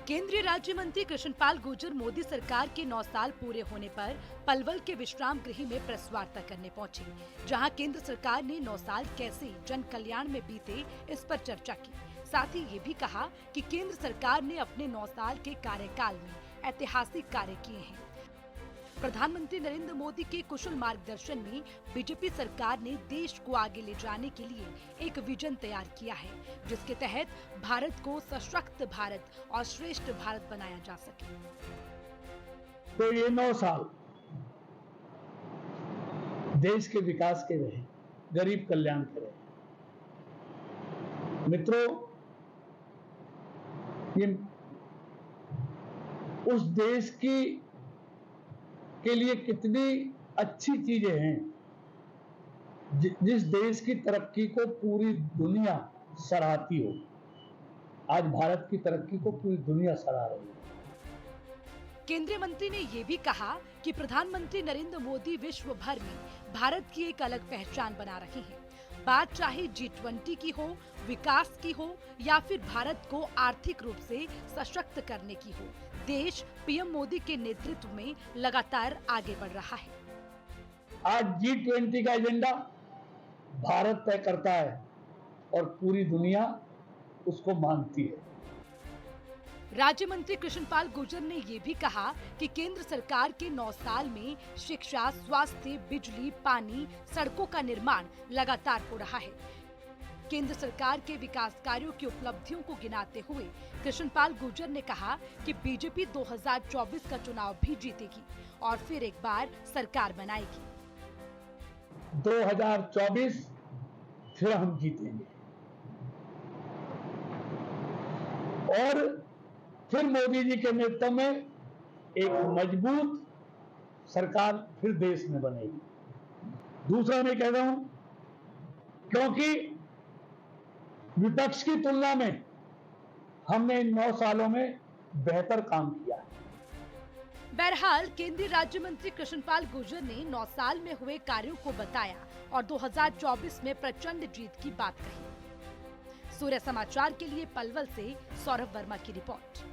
केंद्रीय राज्य मंत्री कृष्णपाल गुर्जर मोदी सरकार के 9 साल पूरे होने पर पलवल के विश्राम गृह में प्रेस वार्ता करने पहुंचे, जहां केंद्र सरकार ने 9 साल कैसे जन कल्याण में बीते इस पर चर्चा की। साथ ही ये भी कहा कि केंद्र सरकार ने अपने 9 साल के कार्यकाल में ऐतिहासिक कार्य किए हैं। प्रधानमंत्री नरेंद्र मोदी के कुशल मार्गदर्शन में बीजेपी सरकार ने देश को आगे ले जाने के लिए एक विजन तैयार किया है, जिसके तहत भारत को सशक्त भारत और श्रेष्ठ भारत बनाया जा सके। तो ये 9 साल देश के विकास के रहे, गरीब कल्याण के रहे। मित्रों, ये उस देश की के लिए कितनी अच्छी चीजें हैं, जिस देश की तरक्की को पूरी दुनिया सराहती हो। आज भारत की तरक्की को पूरी दुनिया सराह रही है। केंद्रीय मंत्री ने ये भी कहा कि प्रधानमंत्री नरेंद्र मोदी विश्व भर में भारत की एक अलग पहचान बना रहे हैं। बात चाहे G20 की हो, विकास की हो या फिर भारत को आर्थिक रूप से सशक्त करने की हो, देश पीएम मोदी के नेतृत्व में लगातार आगे बढ़ रहा है। आज G20 का एजेंडा भारत तय करता है और पूरी दुनिया उसको मानती है। राज्य मंत्री कृष्णपाल गुर्जर ने ये भी कहा कि केंद्र सरकार के 9 साल में शिक्षा, स्वास्थ्य, बिजली, पानी, सड़कों का निर्माण लगातार हो रहा है। केंद्र सरकार के विकास कार्यों की उपलब्धियों को गिनाते हुए कृष्णपाल गुर्जर ने कहा कि बीजेपी 2024 का चुनाव भी जीतेगी और फिर एक बार सरकार बनाएगी। 2024 फिर हम जीतेंगे और फिर मोदी जी के नेतृत्व में एक मजबूत सरकार फिर देश में बनेगी। दूसरा मैं कह रहा हूं, क्योंकि विपक्ष की तुलना में हमने इन 9 सालों में बेहतर काम किया है। बहरहाल केंद्रीय राज्य मंत्री कृष्णपाल गुर्जर ने 9 साल में हुए कार्यों को बताया और 2024 में प्रचंड जीत की बात कही। सूर्य समाचार के लिए पलवल से सौरभ वर्मा की रिपोर्ट।